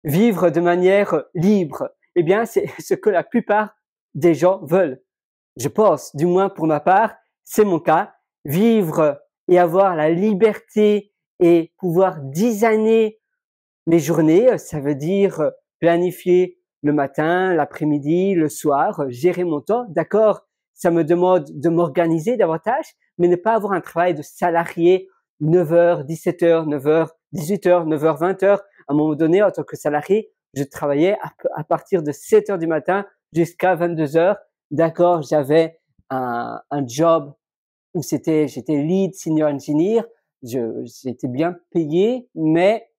vivre de manière libre. Eh bien, c'est ce que la plupart des gens veulent. Je pense, du moins pour ma part, c'est mon cas. Vivre et avoir la liberté et pouvoir designer mes journées, ça veut dire planifier le matin, l'après-midi, le soir, gérer mon temps. D'accord, ça me demande de m'organiser davantage, mais ne pas avoir un travail de salarié 9h, 17h, 9h, 18h, 9h, 20h. À un moment donné, en tant que salarié, je travaillais à partir de 7h du matin jusqu'à 22h. D'accord, j'avais un job où j'étais lead senior engineer. J'étais bien payé, mais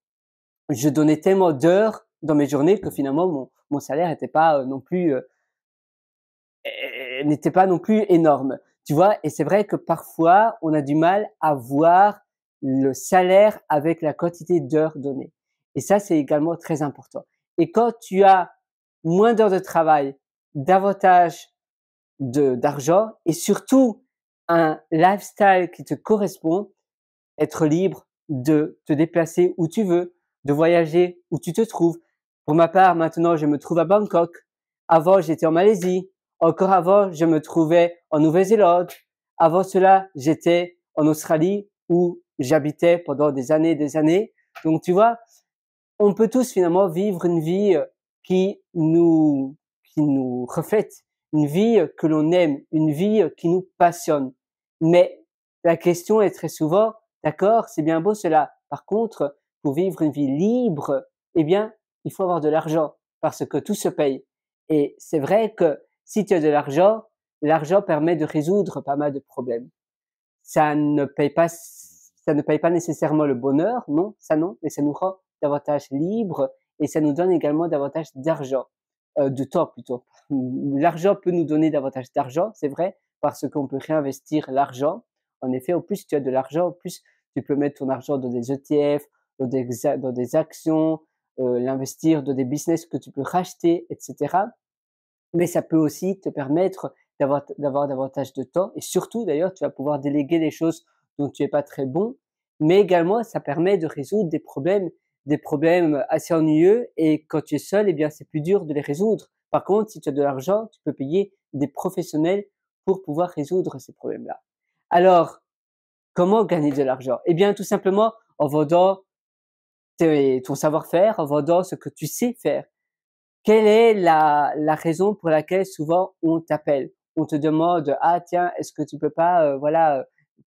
je donnais tellement d'heures dans mes journées que finalement mon salaire n'était pas non plus énorme. Tu vois, et c'est vrai que parfois on a du mal à voir le salaire avec la quantité d'heures données. Et ça, c'est également très important. Et quand tu as moins d'heures de travail, davantage d'argent et surtout un lifestyle qui te correspond, être libre de te déplacer où tu veux, de voyager où tu te trouves. Pour ma part, maintenant, je me trouve à Bangkok. Avant, j'étais en Malaisie. Encore avant, je me trouvais en Nouvelle-Zélande. Avant cela, j'étais en Australie où j'habitais pendant des années et des années. Donc, tu vois, on peut tous finalement vivre une vie qui nous reflète, une vie que l'on aime, une vie qui nous passionne. Mais la question est très souvent, d'accord, c'est bien beau cela. Par contre, pour vivre une vie libre, eh bien, il faut avoir de l'argent parce que tout se paye. Et c'est vrai que si tu as de l'argent, l'argent permet de résoudre pas mal de problèmes. Ça ne paye pas nécessairement le bonheur, non, ça non, mais ça nous rend davantage libres et ça nous donne également davantage d'argent, de temps plutôt. L'argent peut nous donner davantage d'argent, c'est vrai, parce qu'on peut réinvestir l'argent. En effet, au plus tu as de l'argent, au plus tu peux mettre ton argent dans des ETF, dans des actions, l'investir dans des business que tu peux racheter, etc. Mais ça peut aussi te permettre d'avoir davantage de temps et surtout d'ailleurs, tu vas pouvoir déléguer des choses dont tu es pas très bon, mais également ça permet de résoudre des problèmes assez ennuyeux et quand tu es seul, eh bien, c'est plus dur de les résoudre. Par contre, si tu as de l'argent, tu peux payer des professionnels pour pouvoir résoudre ces problèmes-là. Alors, comment gagner de l'argent? Eh bien, tout simplement en vendant ton savoir-faire, en vendant ce que tu sais faire. Quelle est la raison pour laquelle souvent on t'appelle? On te demande: «Ah tiens, est-ce que tu peux pas,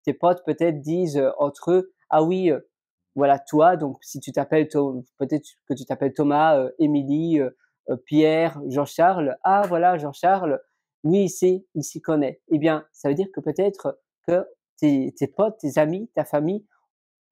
tes potes peut-être disent, entre eux: «Ah oui, voilà toi», donc si tu t'appelles peut-être que tu t'appelles Thomas, Émilie, Pierre, Jean-Charles: «Ah voilà Jean-Charles, oui il s'y connaît». Eh bien, ça veut dire que peut-être que tes potes, tes amis, ta famille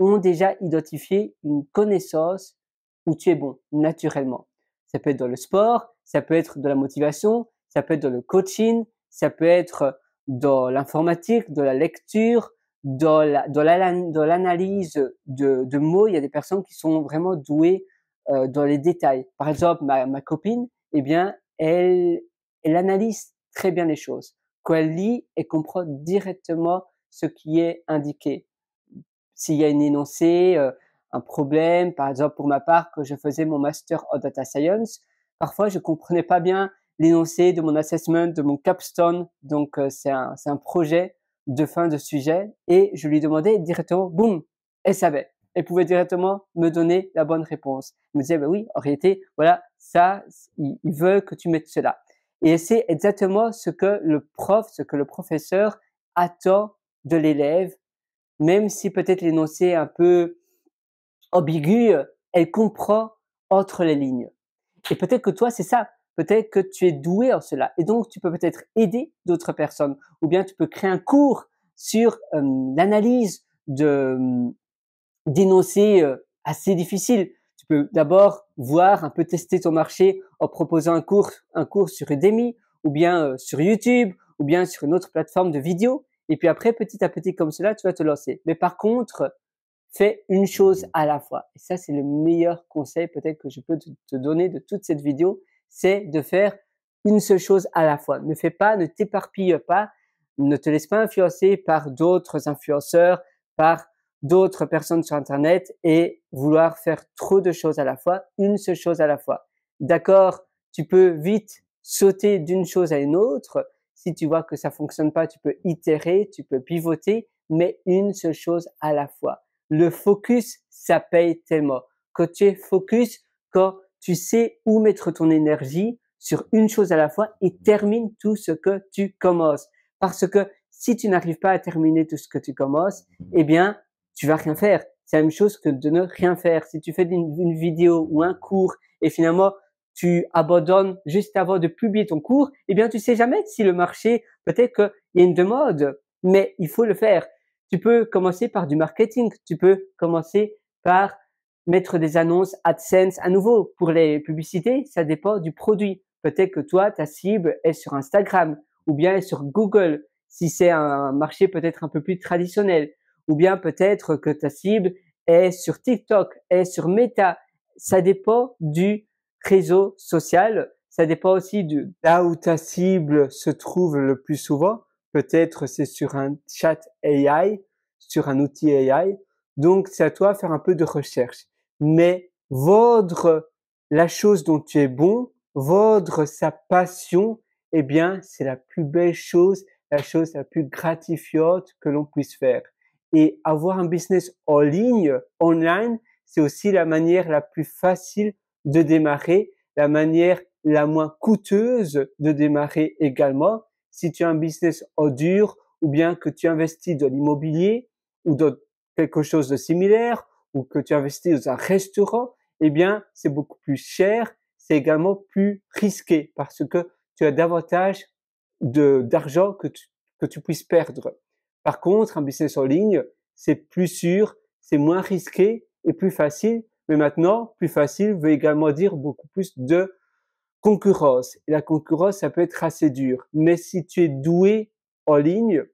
ont déjà identifié une connaissance où tu es bon, naturellement. Ça peut être dans le sport, ça peut être dans la motivation, ça peut être dans le coaching, ça peut être dans l'informatique, dans la lecture, dans l'analyse de mots. Il y a des personnes qui sont vraiment douées dans les détails. Par exemple, ma copine, eh bien, elle analyse très bien les choses. Quand elle lit, elle comprend directement ce qui est indiqué s'il y a une énoncé, un problème, par exemple pour ma part, quand je faisais mon master en data science, parfois je comprenais pas bien l'énoncé de mon assessment, de mon capstone, donc c'est un projet de fin de sujet et je lui demandais directement, boum, elle savait. Elle pouvait directement me donner la bonne réponse. Elle me disait, bah oui, en réalité, voilà, ça, ils veulent que tu mettes cela. Et c'est exactement ce que ce que le professeur attend de l'élève même si peut-être l'énoncé est un peu ambigu, elle comprend entre les lignes. Et peut-être que toi, c'est ça. Peut-être que tu es doué en cela. Et donc, tu peux peut-être aider d'autres personnes. Ou bien, tu peux créer un cours sur l'analyse d'énoncés assez difficiles. Tu peux d'abord voir, un peu tester ton marché en proposant un cours sur Udemy, ou bien sur YouTube, ou bien sur une autre plateforme de vidéo. Et puis après, petit à petit, comme cela, tu vas te lancer. Mais par contre, fais une chose à la fois. Et ça, c'est le meilleur conseil peut-être que je peux te donner de toute cette vidéo, c'est de faire une seule chose à la fois. Ne t'éparpille pas, ne te laisse pas influencer par d'autres influenceurs, par d'autres personnes sur Internet et vouloir faire trop de choses à la fois, une seule chose à la fois. D'accord, tu peux vite sauter d'une chose à une autre. Si tu vois que ça fonctionne pas, tu peux itérer, tu peux pivoter, mais une seule chose à la fois. Le focus, ça paye tellement. Quand tu es focus, quand tu sais où mettre ton énergie sur une chose à la fois et termine tout ce que tu commences. Parce que si tu n'arrives pas à terminer tout ce que tu commences, eh bien, tu vas rien faire. C'est la même chose que de ne rien faire. Si tu fais une vidéo ou un cours et finalement tu abandonnes juste avant de publier ton cours, eh bien, tu sais jamais si le marché, peut-être qu'il y a une demande, mais il faut le faire. Tu peux commencer par du marketing. Tu peux commencer par mettre des annonces AdSense à nouveau. Pour les publicités, ça dépend du produit. Peut-être que toi, ta cible est sur Instagram ou bien est sur Google, si c'est un marché peut-être un peu plus traditionnel. Ou bien peut-être que ta cible est sur TikTok, est sur Meta. Ça dépend du réseau social. Ça dépend aussi de là où ta cible se trouve le plus souvent. Peut-être c'est sur un chat AI, sur un outil AI. Donc, c'est à toi de faire un peu de recherche. Mais vendre la chose dont tu es bon, vendre sa passion, eh bien, c'est la plus belle chose, la chose la plus gratifiante que l'on puisse faire. Et avoir un business en ligne, online, c'est aussi la manière la plus facile de démarrer, la manière la moins coûteuse de démarrer également. Si tu as un business en dur ou bien que tu investis dans l'immobilier ou dans quelque chose de similaire ou que tu investis dans un restaurant, eh bien, c'est beaucoup plus cher, c'est également plus risqué parce que tu as davantage d'argent que tu puisses perdre. Par contre, un business en ligne, c'est plus sûr, c'est moins risqué et plus facile. Mais maintenant, plus facile veut également dire beaucoup plus de concurrence. Et la concurrence, ça peut être assez dur. Mais si tu es doué en ligne,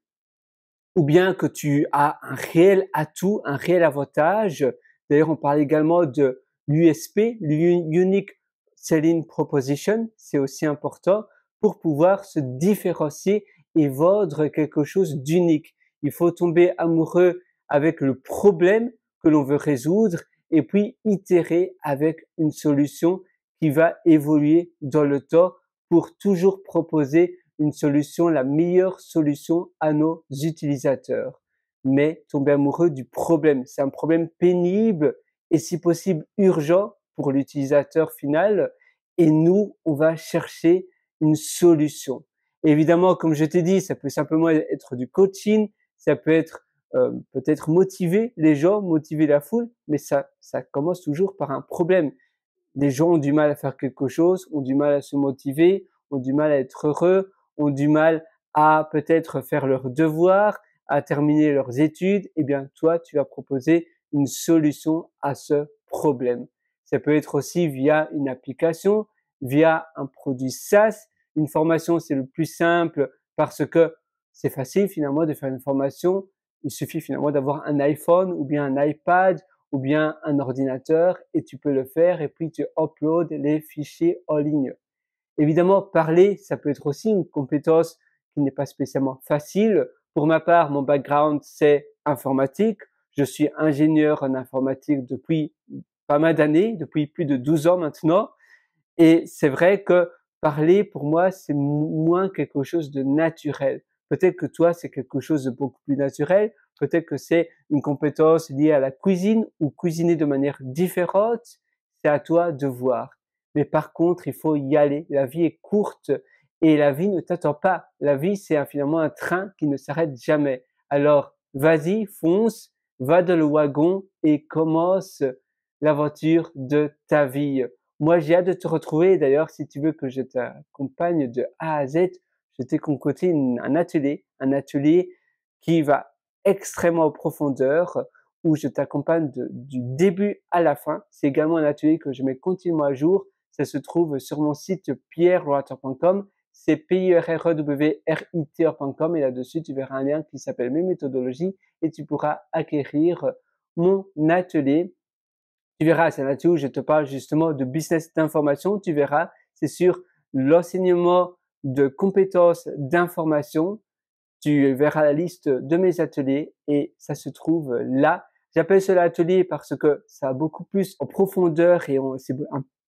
ou bien que tu as un réel atout, un réel avantage. D'ailleurs, on parle également de l'USP, l'Unique Selling Proposition. C'est aussi important pour pouvoir se différencier et vendre quelque chose d'unique. Il faut tomber amoureux avec le problème que l'on veut résoudre et puis itérer avec une solution qui va évoluer dans le temps pour toujours proposer une solution, la meilleure solution à nos utilisateurs. Mais tomber amoureux du problème, c'est un problème pénible et si possible urgent pour l'utilisateur final. Et nous, on va chercher une solution. Et évidemment, comme je t'ai dit, ça peut simplement être du coaching, ça peut être peut-être motiver les gens, motiver la foule, mais ça commence toujours par un problème. Les gens ont du mal à faire quelque chose, ont du mal à se motiver, ont du mal à être heureux, ont du mal à peut-être faire leurs devoirs, à terminer leurs études. Eh bien, toi, tu vas proposer une solution à ce problème. Ça peut être aussi via une application, via un produit SaaS. Une formation, c'est le plus simple parce que c'est facile finalement de faire une formation. Il suffit finalement d'avoir un iPhone ou bien un iPad ou bien un ordinateur et tu peux le faire et puis tu uploads les fichiers en ligne. Évidemment, parler, ça peut être aussi une compétence qui n'est pas spécialement facile. Pour ma part, mon background, c'est informatique. Je suis ingénieur en informatique depuis pas mal d'années, depuis plus de 12 ans maintenant. Et c'est vrai que parler, pour moi, c'est moins quelque chose de naturel. Peut-être que toi, c'est quelque chose de beaucoup plus naturel. Peut-être que c'est une compétence liée à la cuisine ou cuisiner de manière différente. C'est à toi de voir. Mais par contre, il faut y aller. La vie est courte et la vie ne t'attend pas. La vie, c'est finalement un train qui ne s'arrête jamais. Alors, vas-y, fonce, va dans le wagon et commence l'aventure de ta vie. Moi, j'ai hâte de te retrouver. D'ailleurs, si tu veux que je t'accompagne de A à Z, je t'ai concocté un atelier qui va extrêmement en profondeur, où je t'accompagne du début à la fin. C'est également un atelier que je mets continuellement à jour. Ça se trouve sur mon site pierreloiter.com. C'est pierrewriter.com et là-dessus, tu verras un lien qui s'appelle Mes méthodologies et tu pourras acquérir mon atelier. Tu verras, c'est un atelier où je te parle justement de business d'information. Tu verras, c'est sur l'enseignement de compétences d'information. Tu verras la liste de mes ateliers et ça se trouve là. J'appelle cela atelier parce que ça a beaucoup plus en profondeur et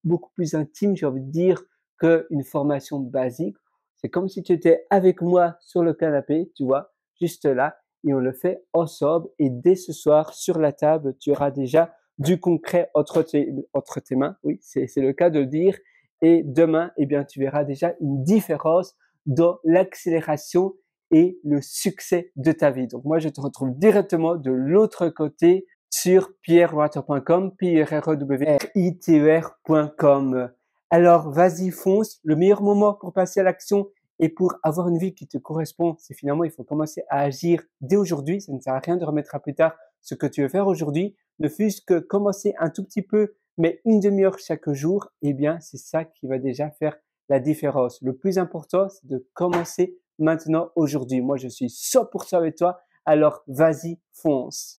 beaucoup plus intime, j'ai envie de dire, qu'une formation basique. C'est comme si tu étais avec moi sur le canapé, tu vois, juste là, et on le fait ensemble. Et dès ce soir, sur la table, tu auras déjà du concret entre tes mains. Oui, c'est le cas de le dire. Et demain, eh bien, tu verras déjà une différence dans l'accélération et le succès de ta vie. Donc moi, je te retrouve directement de l'autre côté sur pierrewater.com, pierrewriter.com. Alors, vas-y, fonce. Le meilleur moment pour passer à l'action et pour avoir une vie qui te correspond, c'est finalement, il faut commencer à agir dès aujourd'hui. Ça ne sert à rien de remettre à plus tard ce que tu veux faire aujourd'hui. Ne fût-ce que commencer un tout petit peu, mais une demi-heure chaque jour, eh bien, c'est ça qui va déjà faire la différence. Le plus important, c'est de commencer maintenant, aujourd'hui. Moi, je suis 100% avec toi. Alors, vas-y, fonce.